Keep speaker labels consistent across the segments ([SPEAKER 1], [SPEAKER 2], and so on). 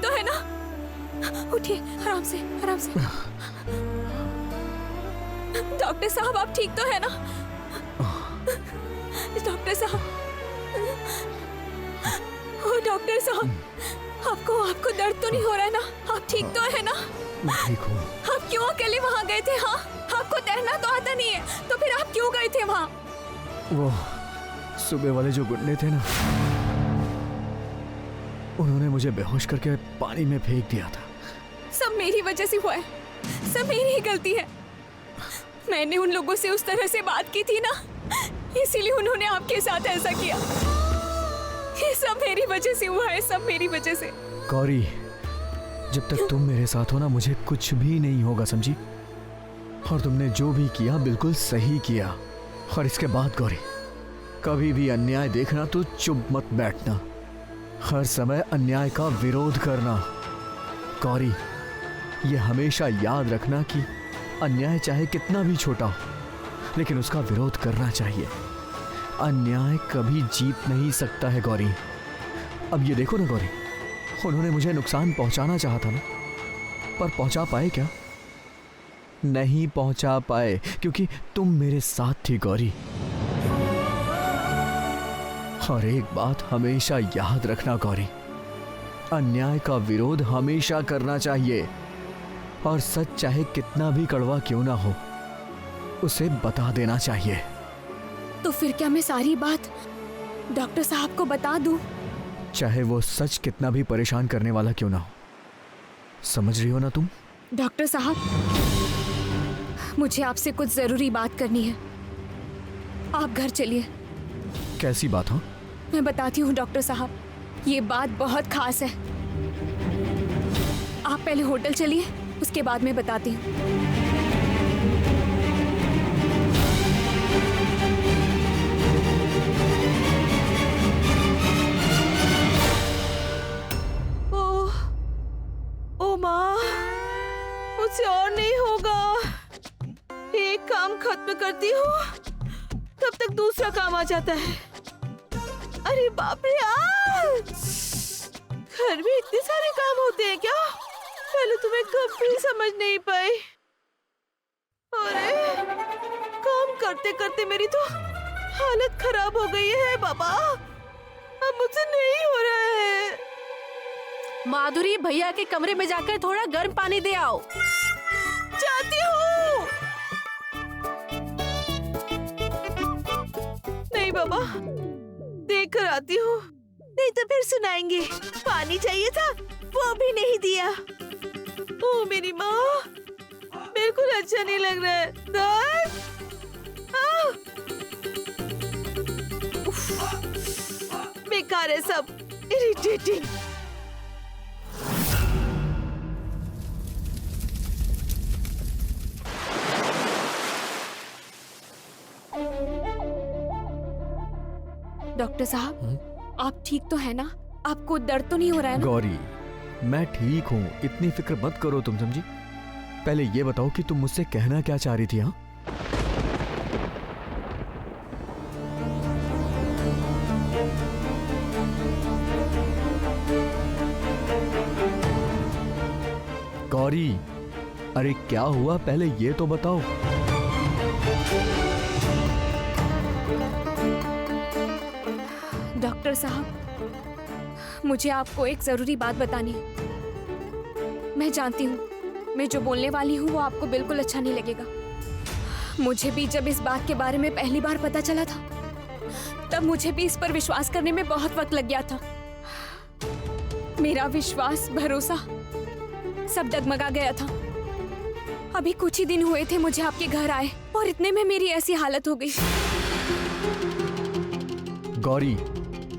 [SPEAKER 1] तो है ना? उठिए, आराम से, आराम से। डॉक्टर साहब, आप ठीक तो है ना? डॉक्टर साहब, ओ डॉक्टर साहब, आपको दर्द तो नहीं हो रहा है ना? आप ठीक तो है ना?
[SPEAKER 2] मैं ठीक हूँ।
[SPEAKER 1] आप क्यों अकेले वहाँ गए थे? हाँ, आपको तैरना तो आता नहीं है, तो फिर आप क्यों गए थे वहाँ?
[SPEAKER 2] वो सुबह वाले जो गुंडे थे ना, उन्होंने मुझे बेहोश करके पानी में फेंक दिया था।
[SPEAKER 1] सब मेरी वजह से हुआ है, सब मेरी ही गलती है। मैंने उन लोगों से उस तरह से बात की थी ना, इसीलिए उन्होंने आपके साथ ऐसा किया। ये सब मेरी वजह से हुआ है, सब मेरी वजह से।
[SPEAKER 2] गौरी, जब तक तुम मेरे साथ हो ना, मुझे कुछ भी नहीं होगा, समझी? और तुमने जो भी किया बिल्कुल सही किया। और इसके बाद गौरी, कभी भी अन्याय देखना तो चुप मत बैठना, हर समय अन्याय का विरोध करना। गौरी, ये हमेशा याद रखना कि अन्याय चाहे कितना भी छोटा हो, लेकिन उसका विरोध करना चाहिए। अन्याय कभी जीत नहीं सकता है गौरी। अब ये देखो ना गौरी, उन्होंने मुझे नुकसान पहुंचाना चाहा था ना, पर पहुंचा पाए क्या? नहीं पहुंचा पाए, क्योंकि तुम मेरे साथ थी गौरी। और एक बात हमेशा याद रखना गौरी, अन्याय का विरोध हमेशा करना चाहिए, और सच चाहे कितना भी कड़वा क्यों ना हो, उसे बता देना चाहिए।
[SPEAKER 1] तो फिर क्या मैं सारी बात डॉक्टर साहब को बता दूं?
[SPEAKER 2] चाहे वो सच कितना भी परेशान करने वाला क्यों ना हो। समझ रही हो ना तुम?
[SPEAKER 1] डॉक्टर साहब, मुझे आपसे कुछ जरूरी बात करनी है। आप घर चलिए।
[SPEAKER 2] कैसी बात? हो
[SPEAKER 1] मैं बताती हूँ डॉक्टर साहब, ये बात बहुत खास है। आप पहले होटल चलिए, उसके बाद मैं बताती हूँ।
[SPEAKER 3] ओ माँ, मुझसे और नहीं होगा। एक काम खत्म करती हूँ, तब तक दूसरा काम आ जाता है। अरे बाप रे यार, घर में इतने सारे काम होते हैं क्या? पहले तुम्हें कभी समझ नहीं पाई। अरे काम करते करते मेरी तो हालत खराब हो गई है बाबा, अब मुझसे नहीं हो रहा है।
[SPEAKER 4] माधुरी, भैया के कमरे में जाकर थोड़ा गर्म पानी दे आओ।
[SPEAKER 3] जाती हूँ। नहीं बाबा, देख कर आती हूँ, नहीं तो फिर सुनाएंगे। पानी चाहिए था, वो भी नहीं दिया। ओ मेरी माँ, बिल्कुल अच्छा नहीं लग रहा है। दर्द, बेकार है सब, इरिटेटिंग।
[SPEAKER 1] डॉक्टर साहब, आप ठीक तो है ना? आपको दर्द तो नहीं हो रहा है ना?
[SPEAKER 2] गौरी, मैं ठीक हूँ, इतनी फिक्र मत करो तुम, समझी? पहले ये बताओ कि तुम मुझसे कहना क्या चाह रही थी? हाँ, गौरी, अरे क्या हुआ, पहले ये तो बताओ।
[SPEAKER 1] डॉक्टर साहब, मुझे आपको एक जरूरी बात बतानी है। मैं जानती हूँ, मैं जो बोलने वाली हूँ वो आपको बिल्कुल अच्छा नहीं लगेगा। मुझे भी जब इस बात के बारे में पहली बार पता चला था, तब मुझे भी इस पर विश्वास करने में बहुत वक्त लग गया था। मेरा विश्वास, भरोसा सब डगमगा गया था। अभी कुछ ही दिन हुए थे मुझे आपके घर आए, और इतने में मेरी ऐसी हालत हो गई।
[SPEAKER 2] गौरी,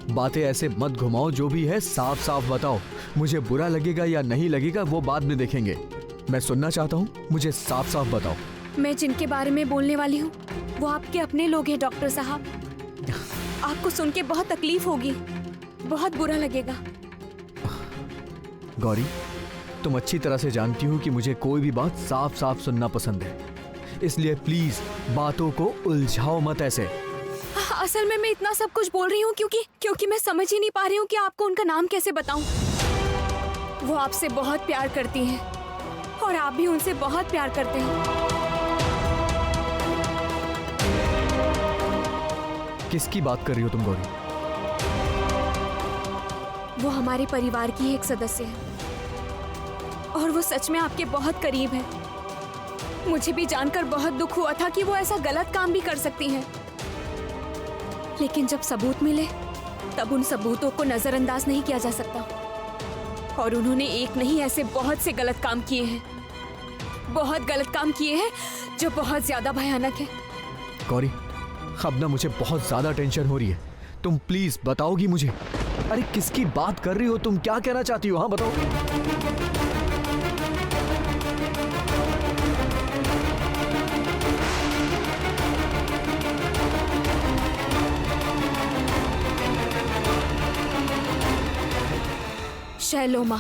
[SPEAKER 2] बातें ऐसे मत घुमाओ, जो भी है साफ साफ बताओ। मुझे बुरा लगेगा या नहीं लगेगा वो बाद में देखेंगे, मैं सुनना चाहता हूँ, मुझे साफ साफ बताओ।
[SPEAKER 1] मैं जिनके बारे में बोलने वाली हूँ वो आपके अपने लोग हैं डॉक्टर साहब। आपको सुन के बहुत तकलीफ होगी, बहुत बुरा लगेगा।
[SPEAKER 2] गौरी, तुम अच्छी तरह से जानती हो कि मुझे कोई भी बात साफ साफ सुनना पसंद है, इसलिए प्लीज बातों को उलझाओ मत ऐसे।
[SPEAKER 1] असल में मैं इतना सब कुछ बोल रही हूँ क्योंकि मैं समझ ही नहीं पा रही हूँ कि आपको उनका नाम कैसे बताऊं। वो आपसे बहुत प्यार करती हैं और आप भी उनसे बहुत प्यार करते हैं।
[SPEAKER 2] किसकी बात कर रही हो तुम गौरी?
[SPEAKER 1] वो हमारे परिवार की एक सदस्य है और वो सच में आपके बहुत करीब है। मुझे भी जानकर बहुत दुख हुआ था कि वो ऐसा गलत काम भी कर सकती हैं, लेकिन जब सबूत मिले तब उन सबूतों को नजरअंदाज नहीं किया जा सकता। और उन्होंने एक नहीं ऐसे बहुत से गलत काम किए हैं, बहुत गलत काम किए हैं जो बहुत ज्यादा भयानक है।
[SPEAKER 2] गौरी, अब ना मुझे बहुत ज्यादा टेंशन हो रही है। तुम प्लीज बताओगी मुझे? अरे किसकी बात कर रही हो तुम? क्या कहना चाहती हो? हाँ बताओ।
[SPEAKER 1] शैलोमा।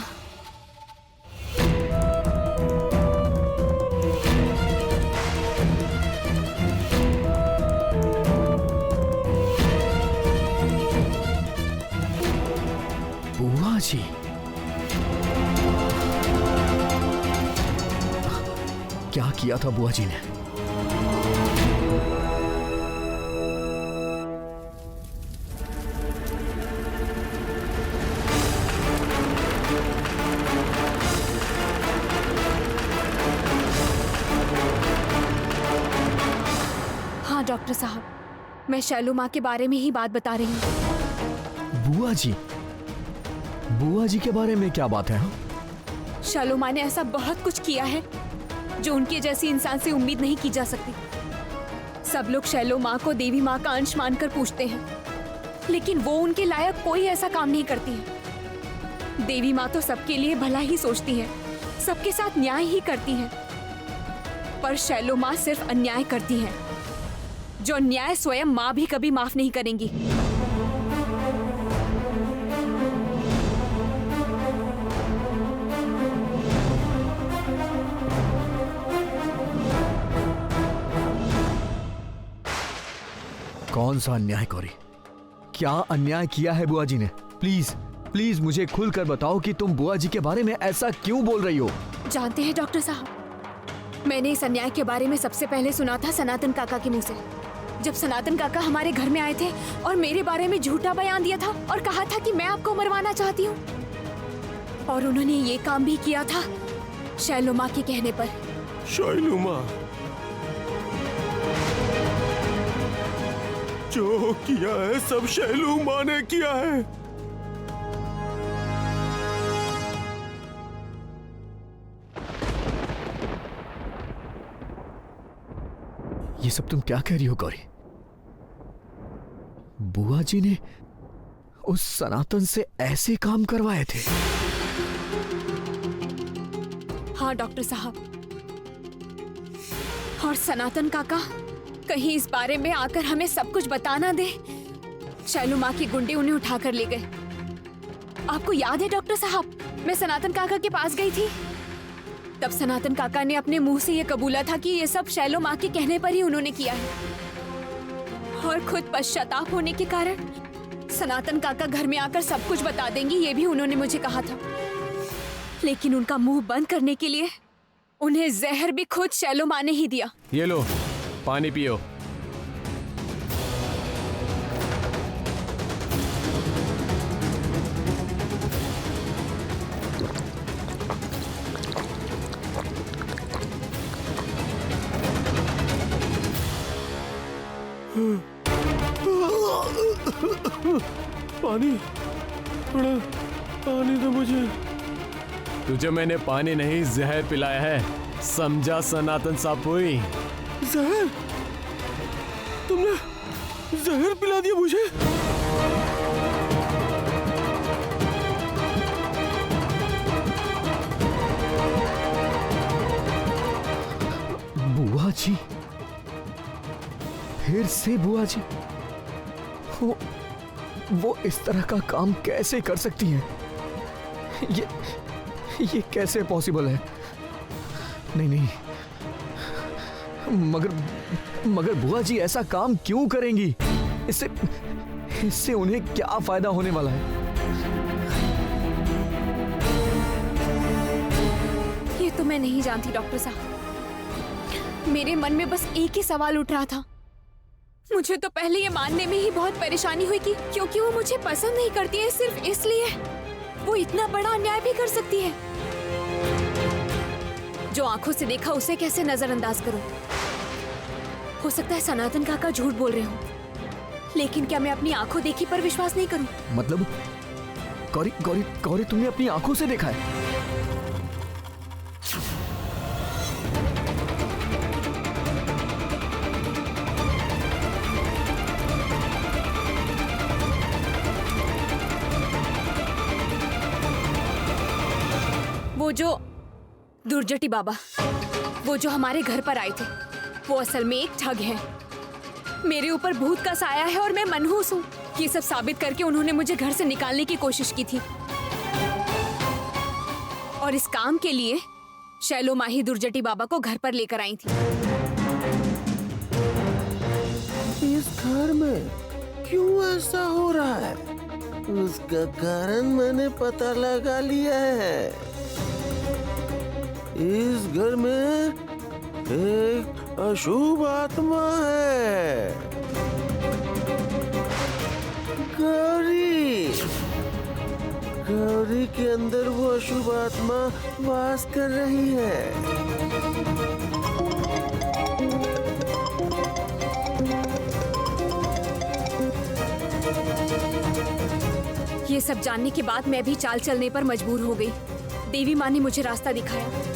[SPEAKER 2] बुआ जी, क्या किया था बुआ जी ने?
[SPEAKER 1] हाँ डॉक्टर साहब, मैं शैलोमा के बारे में ही बात बता रही हूँ।
[SPEAKER 2] बुआ जी? बुआ जी के बारे में क्या बात है? हाँ?
[SPEAKER 1] शैलोमा ने ऐसा बहुत कुछ किया है जो उनके जैसी इंसान से उम्मीद नहीं की जा सकती। सब लोग शैलोमा को देवी माँ का अंश मानकर पूछते हैं, लेकिन वो उनके लायक कोई ऐसा काम नहीं करती है। देवी माँ तो सबके लिए भला ही सोचती है, सबके साथ न्याय ही करती है, पर शैलोमा सिर्फ अन्याय करती है, जो अन्याय स्वयं माँ भी कभी माफ नहीं करेंगी।
[SPEAKER 2] कौन सा अन्याय गौरी? क्या अन्याय किया है बुआ जी ने? प्लीज प्लीज मुझे खुलकर बताओ कि तुम बुआ जी के बारे में ऐसा क्यों बोल रही हो?
[SPEAKER 1] जानते हैं डॉक्टर साहब, मैंने इस अन्याय के बारे में सबसे पहले सुना था सनातन काका के मुंह से, जब सनातन काका हमारे घर में आए थे और मेरे बारे में झूठा बयान दिया था और कहा था कि मैं आपको मरवाना चाहती हूँ। और उन्होंने ये काम भी किया था शैलोमा के कहने पर।
[SPEAKER 5] शैलोमा, जो किया है सब शैलोमा ने किया है।
[SPEAKER 2] ये सब तुम क्या कह रही हो गौरी? बुआ जी ने उस सनातन से ऐसे काम करवाए थे?
[SPEAKER 1] हाँ डॉक्टर साहब, और सनातन काका कहीं इस बारे में आकर हमें सब कुछ बता ना दे, शैलोमा के गुंडे उन्हें उठाकर ले गए। आपको याद है डॉक्टर साहब, मैं सनातन काका के पास गई थी, तब सनातन काका ने अपने मुंह से ये कबूला था कि ये सब शैलोमा के कहने पर ही उन्होंने किया है, और खुद पश्चाताप होने के कारण सनातन काका घर में आकर सब कुछ बता देंगी, ये भी उन्होंने मुझे कहा था। लेकिन उनका मुंह बंद करने के लिए उन्हें जहर भी खुद शैलोमा ने ही दिया।
[SPEAKER 5] ये लो, पानी पियो। पानी, थोड़ा पानी दो मुझे। तुझे मैंने पानी नहीं जहर पिलाया है, समझा सनातन सापुई? जहर? तुमने जहर पिला दिया मुझे?
[SPEAKER 2] बुआ जी? फिर से बुआ जी? वो इस तरह का काम कैसे कर सकती हैं? ये कैसे पॉसिबल है? नहीं नहीं, मगर बुआ जी ऐसा काम क्यों करेंगी? इससे उन्हें क्या फायदा होने वाला है?
[SPEAKER 1] सब तो मैं नहीं जानती डॉक्टर साहब। मेरे मन में बस एक ही सवाल उठ रहा था। मुझे तो पहले ये मानने में ही बहुत परेशानी हुई कि क्योंकि वो मुझे पसंद नहीं करती है, सिर्फ इसलिए वो इतना बड़ा अन्याय भी कर सकती है। जो आंखों से देखा उसे कैसे नजरअंदाज करूं? हो सकता है सनातन काका झूठ बोल रहे हो, लेकिन क्या मैं अपनी आंखों देखी पर विश्वास नहीं करूं?
[SPEAKER 2] मतलब गौरी गौरी गौरी तुमने अपनी आंखों से देखा है?
[SPEAKER 1] वो जो दुर्जटी बाबा, वो जो हमारे घर पर आए थे, वो असल में एक ठग है। मेरे ऊपर भूत का साया है और मैं मनहूस हूँ। ये सब साबित करके उन्होंने मुझे घर से निकालने की कोशिश की थी, और इस काम के लिए शैलो माही दुर्जटी बाबा को घर पर लेकर आई थी।
[SPEAKER 5] इस घर में क्यों ऐसा हो रहा है? उसका कारण मैंने पता लगा लिया है। इस घर में एक अशुभ आत्मा है। गौरी, गौरी के अंदर वो अशुभ आत्मा वास कर रही है।
[SPEAKER 1] ये सब जानने के बाद मैं भी चाल चलने पर मजबूर हो गई। देवी माँ ने मुझे रास्ता दिखाया।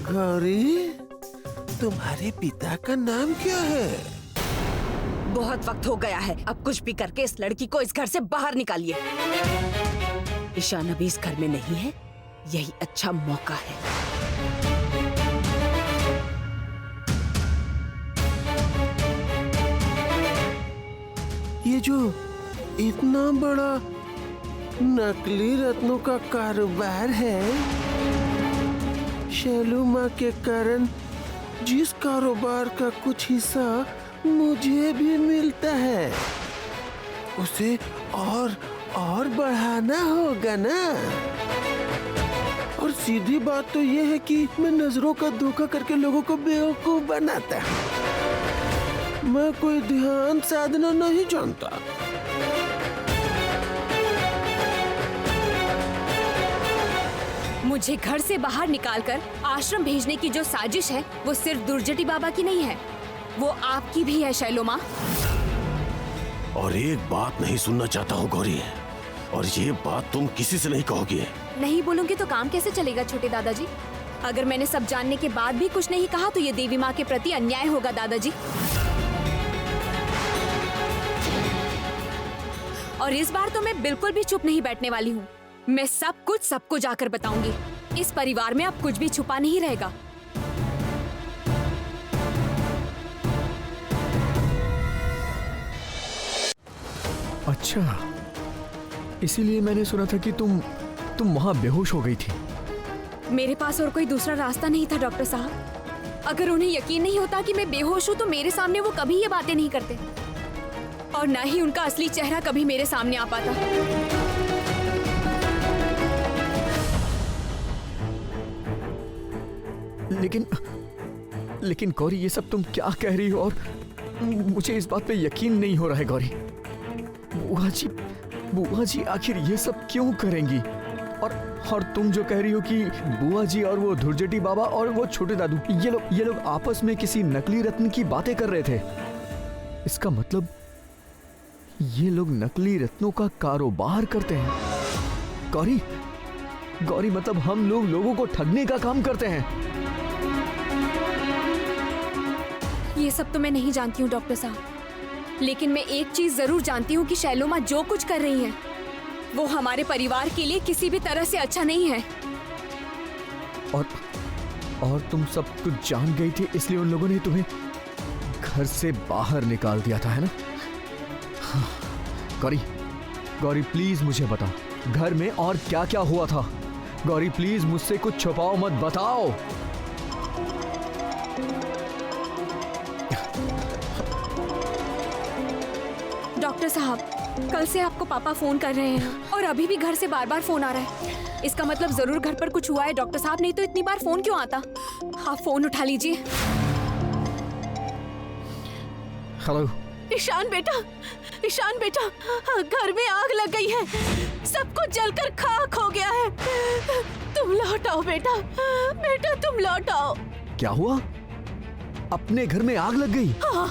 [SPEAKER 5] गौरी, तुम्हारे पिता का नाम क्या है?
[SPEAKER 6] बहुत वक्त हो गया है, अब कुछ भी करके इस लड़की को इस घर से बाहर निकालिए। ईशान अभी इस घर में नहीं है, यही अच्छा मौका है।
[SPEAKER 5] ये जो इतना बड़ा नकली रत्नों का कारोबार है, शैलू माँ के कारण जिस कारोबार का कुछ हिस्सा मुझे भी मिलता है, उसे और बढ़ाना होगा ना। और सीधी बात तो ये है कि मैं नजरों का धोखा करके लोगों को बेवकूफ बनाता हूँ। मैं कोई ध्यान साधना नहीं जानता।
[SPEAKER 1] मुझे घर से बाहर निकालकर आश्रम भेजने की जो साजिश है, वो सिर्फ दुर्जटी बाबा की नहीं है, वो आपकी भी है शैलो माँ।
[SPEAKER 5] और एक बात नहीं सुनना चाहता हूँ गौरी, और ये बात तुम किसी से नहीं कहोगी।
[SPEAKER 1] नहीं बोलूंगी तो काम कैसे चलेगा छोटे दादाजी? अगर मैंने सब जानने के बाद भी कुछ नहीं कहा तो ये देवी माँ के प्रति अन्याय होगा दादाजी। और इस बार तो मैं बिल्कुल भी चुप नहीं बैठने वाली हूँ। मैं सब कुछ सबको जाकर बताऊंगी। इस परिवार में अब कुछ भी छुपा नहीं रहेगा।
[SPEAKER 2] अच्छा, इसीलिए मैंने सुना था कि तुम वहां बेहोश हो गई थी।
[SPEAKER 1] मेरे पास और कोई दूसरा रास्ता नहीं था डॉक्टर साहब। अगर उन्हें यकीन नहीं होता कि मैं बेहोश हूँ तो मेरे सामने वो कभी ये बातें नहीं करते, और ना ही उनका असली चेहरा कभी मेरे सामने आ पाता।
[SPEAKER 2] लेकिन गौरी, ये सब तुम क्या कह रही हो? और मुझे इस बात पे यकीन नहीं हो रहा है गौरी। बुआ जी आखिर ये सब क्यों करेंगी? और तुम जो कह रही हो कि बुआ जी और वो धुरजटी बाबा और वो छोटे दादू, ये लोग आपस में किसी नकली रत्न की बातें कर रहे थे। इसका मतलब ये लोग नकली रत्नों का कारोबार करते हैं। गौरी, मतलब हम लोग लोगों को ठगने का काम करते हैं।
[SPEAKER 1] ये सब तो मैं नहीं जानती हूँ डॉक्टर साहब, लेकिन मैं एक चीज जरूर जानती हूँ कि शैलो माँ जो कुछ कर रही हैं, वो हमारे परिवार के लिए किसी भी तरह से अच्छा नहीं है।
[SPEAKER 2] और तुम सब कुछ जान गई थी, इसलिए उन लोगों ने तुम्हें घर से बाहर निकाल दिया था, है ना? गौरी प्लीज मुझे बताओ, घर में और क्या क्या हुआ था? गौरी प्लीज मुझसे कुछ छुपाओ मत, बताओ।
[SPEAKER 1] डॉक्टर साहब, कल से आपको पापा फोन कर रहे हैं और अभी भी घर से बार बार फोन आ रहा है। इसका मतलब जरूर घर पर कुछ हुआ है डॉक्टर साहब, नहीं तो इतनी बार फोन क्यों आता? आप फोन उठा लीजिए।
[SPEAKER 2] हेलो।
[SPEAKER 4] ईशान बेटा, ईशान बेटा, घर में आग लग गई है, सब कुछ जलकर खाक हो गया है। तुम लौट आओ बेटा, बेटा तुम लौट आओ।
[SPEAKER 2] क्या हुआ? अपने घर में आग लग गई?
[SPEAKER 4] हाँ।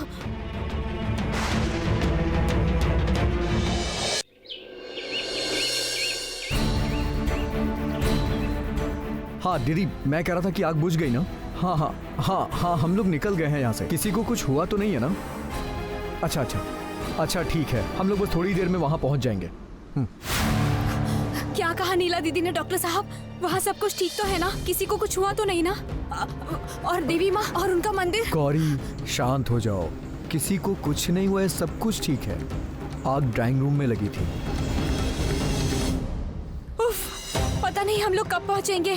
[SPEAKER 2] हाँ दीदी, मैं कह रहा था कि आग बुझ गई ना? हाँ हाँ हाँ हाँ, हम लोग निकल गए हैं यहाँ से। किसी को कुछ हुआ तो नहीं है ना? अच्छा अच्छा अच्छा, ठीक है, हम लोग बस थोड़ी देर में वहाँ पहुँच जाएंगे।
[SPEAKER 1] क्या कहा नीला दीदी ने डॉक्टर साहब? वहाँ सब कुछ ठीक तो है ना? किसी को कुछ हुआ तो नहीं ना? और देवी माँ और उनका मंदिर?
[SPEAKER 2] गौरी शांत हो जाओ, किसी को कुछ नहीं हुआ है, सब कुछ ठीक है। आग ड्राइंग रूम में लगी थी।
[SPEAKER 1] उफ, पता नहीं हम लोग कब पहुँचेंगे।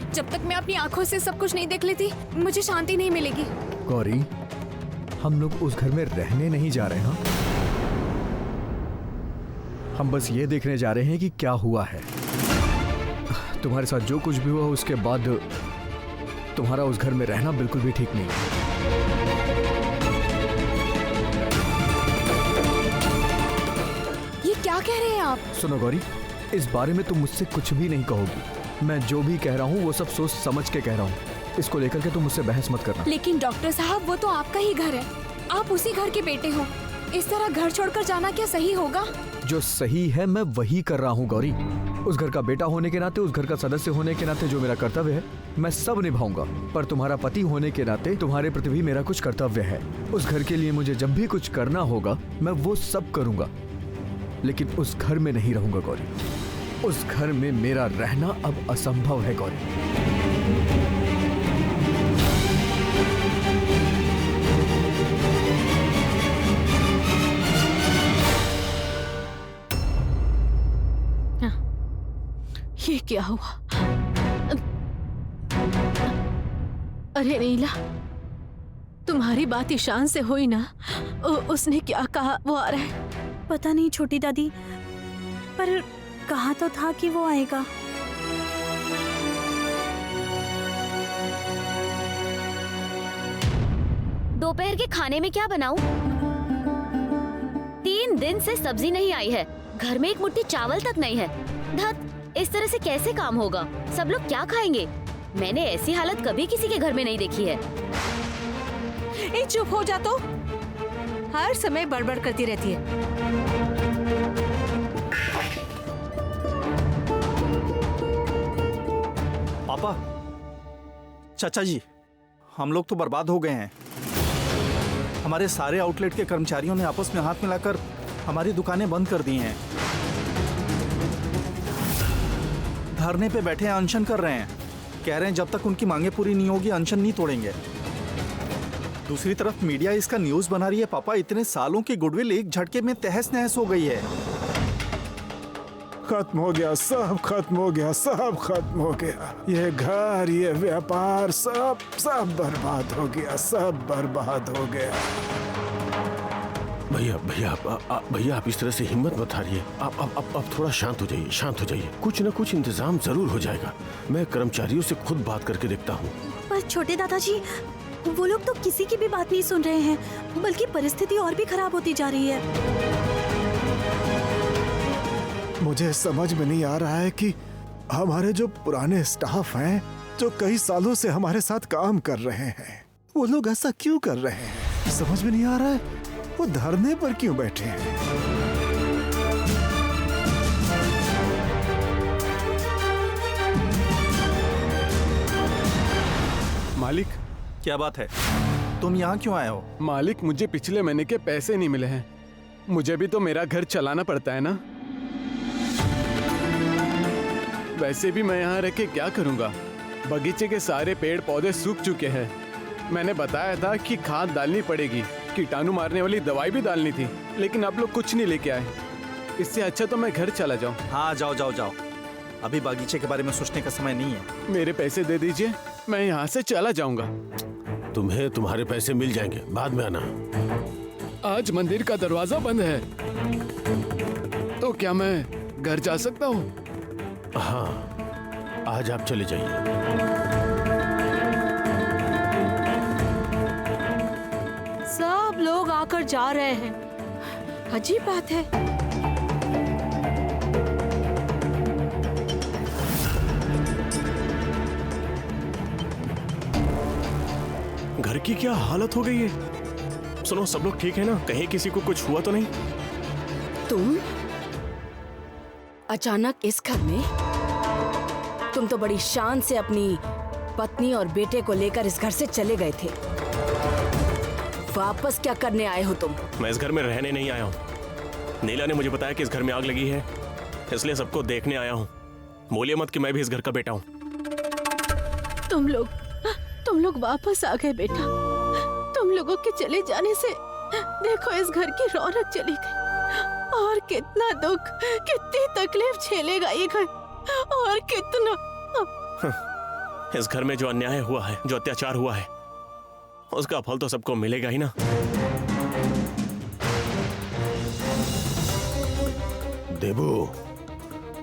[SPEAKER 1] जब तक मैं अपनी आंखों से सब कुछ नहीं देख लेती मुझे शांति नहीं मिलेगी।
[SPEAKER 2] गौरी, हम लोग उस घर में रहने नहीं जा रहे हैं, हम बस ये देखने जा रहे हैं कि क्या हुआ है। तुम्हारे साथ जो कुछ भी हुआ उसके बाद तुम्हारा उस घर में रहना बिल्कुल भी ठीक नहीं है।
[SPEAKER 1] ये क्या कह रहे हैं आप?
[SPEAKER 2] सुनो गौरी, इस बारे में तुम मुझसे कुछ भी नहीं कहोगी। मैं जो भी कह रहा हूँ वो सब सोच समझ के कह रहा हूँ। इसको लेकर के तुम मुझसे बहस मत करना।
[SPEAKER 1] लेकिन डॉक्टर साहब, वो तो आपका ही घर है, आप उसी घर के बेटे हो। इस तरह घर छोड़कर जाना क्या सही होगा?
[SPEAKER 2] जो सही है मैं वही कर रहा हूँ गौरी। उस घर का बेटा होने के नाते, उस घर का सदस्य होने के नाते जो मेरा कर्तव्य है मैं सब निभाऊंगा। पर तुम्हारा पति होने के नाते तुम्हारे प्रति भी मेरा कुछ कर्तव्य है। उस घर के लिए मुझे जब भी कुछ करना होगा मैं वो सब करूंगा, लेकिन उस घर में नहीं रहूंगा गौरी। उस घर में मेरा रहना अब असंभव है गौरी।
[SPEAKER 4] ये क्या हुआ? अरे नीला, तुम्हारी बात ईशान से हुई ना? उसने क्या कहा? वो आ रहा है?
[SPEAKER 7] पता नहीं छोटी दादी, पर कहा तो था कि वो आएगा।
[SPEAKER 8] दोपहर के खाने में क्या बनाऊं? 3 दिन से सब्जी नहीं आई है, घर में एक मुट्ठी चावल तक नहीं है। धत, इस तरह से कैसे काम होगा? सब लोग क्या खाएंगे? मैंने ऐसी हालत कभी किसी के घर में नहीं देखी है।
[SPEAKER 4] ए, चुप हो जा तो, हर समय बड़बड़ करती रहती है।
[SPEAKER 9] पापा, चाचा जी, हम लोग तो बर्बाद हो गए हैं। हमारे सारे आउटलेट के कर्मचारियों ने आपस में हाथ मिलाकर हमारी दुकानें बंद कर दी हैं। धरने पे बैठे हैं, अनशन कर रहे हैं। कह रहे हैं जब तक उनकी मांगे पूरी नहीं होगी अनशन नहीं तोड़ेंगे। दूसरी तरफ मीडिया इसका न्यूज बना रही है। पापा, इतने सालों की गुडविल एक झटके में तहस नहस हो गई है।
[SPEAKER 5] खत्म हो गया, सब खत्म हो गया, सब खत्म हो गया। ये घर, ये व्यापार, सब बर्बाद हो गया, सब बर्बाद हो गया।
[SPEAKER 10] भैया आप इस तरह से हिम्मत मत हारिए। आप थोड़ा शांत हो जाइए, शांत हो जाइए। कुछ न कुछ इंतजाम जरूर हो जाएगा। मैं कर्मचारियों से खुद बात करके देखता हूँ।
[SPEAKER 7] पर छोटे दादाजी, वो लोग तो किसी की भी बात नहीं सुन रहे हैं, बल्कि परिस्थिति और भी खराब होती जा रही है।
[SPEAKER 5] मुझे समझ में नहीं आ रहा है कि हमारे जो पुराने स्टाफ हैं, जो कई सालों से हमारे साथ काम कर रहे हैं, वो लोग ऐसा क्यों कर रहे हैं? समझ में नहीं आ रहा है। वो धरने पर क्यों बैठे हैं?
[SPEAKER 11] मालिक।
[SPEAKER 9] क्या बात है? तुम यहाँ क्यों आए हो?
[SPEAKER 11] मालिक, मुझे पिछले महीने के पैसे नहीं मिले हैं। मुझे भी तो मेरा घर चलाना पड़ता है ना। वैसे भी मैं यहाँ रह के क्या करूँगा? बगीचे के सारे पेड़ पौधे सूख चुके हैं। मैंने बताया था कि खाद डालनी पड़ेगी, कीटाणु मारने वाली दवाई भी डालनी थी, लेकिन आप लोग कुछ नहीं लेके आए। इससे अच्छा तो मैं घर चला जाऊँ।
[SPEAKER 9] हाँ, जाओ जाओ जाओ, अभी बागीचे के बारे में सोचने का समय नहीं है।
[SPEAKER 11] मेरे पैसे दे दीजिए, मैं यहाँ से चला जाऊंगा।
[SPEAKER 10] तुम्हें तुम्हारे पैसे मिल जाएंगे, बाद में आना।
[SPEAKER 11] आज मंदिर का दरवाजा बंद है, तो क्या मैं घर जा सकता हूँ?
[SPEAKER 10] हाँ, आज आप चले जाइए।
[SPEAKER 3] सब लोग आकर जा रहे हैं, अजीब बात है।
[SPEAKER 10] घर की क्या हालत हो गई है। सुनो, सब लोग ठीक है ना? कहीं किसी को कुछ हुआ तो नहीं?
[SPEAKER 6] तुम अचानक इस घर में? तुम तो बड़ी शान से अपनी पत्नी और बेटे को लेकर इस घर से चले गए थे। वापस क्या करने आए हो तुम?
[SPEAKER 10] मैं इस घर में रहने नहीं आया हूँ। नीला ने मुझे बताया कि इस घर में आग लगी है, इसलिए सबको देखने आया हूँ। बोलिए मत कि मैं भी इस घर का बेटा हूँ।
[SPEAKER 4] तुम लोग वापस आ गए बेटा। तुम लोगों के चले जाने से देखो इस घर की रौनक चली गई। और कितना दुख, कितनी तकलीफ झेलेगा ये घर, और कितना।
[SPEAKER 10] इस घर में जो अन्याय हुआ है, जो अत्याचार हुआ है, उसका फल तो सबको मिलेगा ही ना। देबू,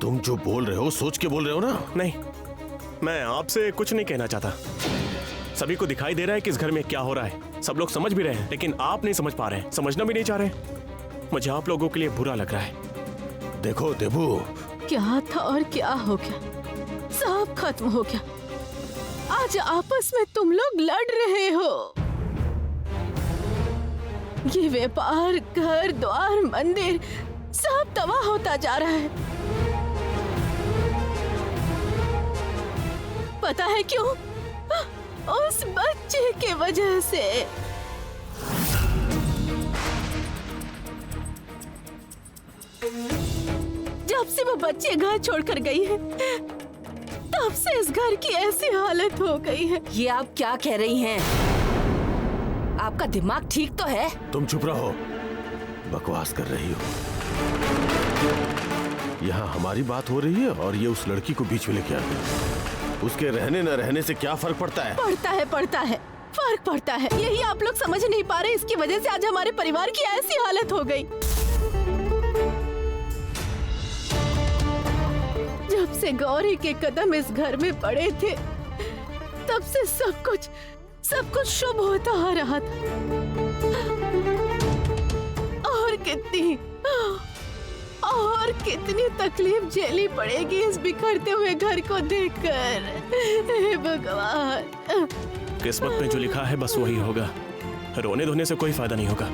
[SPEAKER 10] तुम जो बोल रहे हो सोच के बोल रहे हो ना? नहीं, मैं आपसे कुछ नहीं कहना चाहता। सभी को दिखाई दे रहा है कि इस घर में क्या हो रहा है। सब लोग समझ भी रहे हैं, लेकिन आप नहीं समझ पा रहे हैं, समझना भी नहीं चाह रहे। मुझे आप लोगों के लिए बुरा लग रहा है। देखो देबू,
[SPEAKER 4] क्या था और क्या हो गया, सब खत्म हो गया। आज आपस में तुम लोग लड़ रहे हो। ये व्यापार, घर द्वार, मंदिर सब तबाह होता जा रहा है। पता है क्यों? उस बच्चे के वजह से। जब से वो बच्चे घर छोड़कर गई है, तब से इस घर की ऐसी हालत हो गई है।
[SPEAKER 6] ये आप क्या कह रही हैं? आपका दिमाग ठीक तो है?
[SPEAKER 10] तुम चुप रहो, बकवास कर रही हो। यहाँ हमारी बात हो रही है और ये उस लड़की को बीच में लेके आ गई। उसके रहने न रहने से क्या फर्क पड़ता है?
[SPEAKER 4] पड़ता है, फर्क पड़ता है। यही आप लोग समझ नहीं पा रहे। इसकी वजह से आज हमारे परिवार की ऐसी हालत हो गई। जब से गौरी के कदम इस घर में पड़े थे, तब से सब कुछ शुभ होता आ रहा था। और कितनी तकलीफ झेलनी पड़ेगी इस बिखरते हुए घर को देखकर। हे भगवान।
[SPEAKER 10] किस्मत में जो लिखा है बस वही होगा। रोने धोने से कोई फायदा नहीं होगा।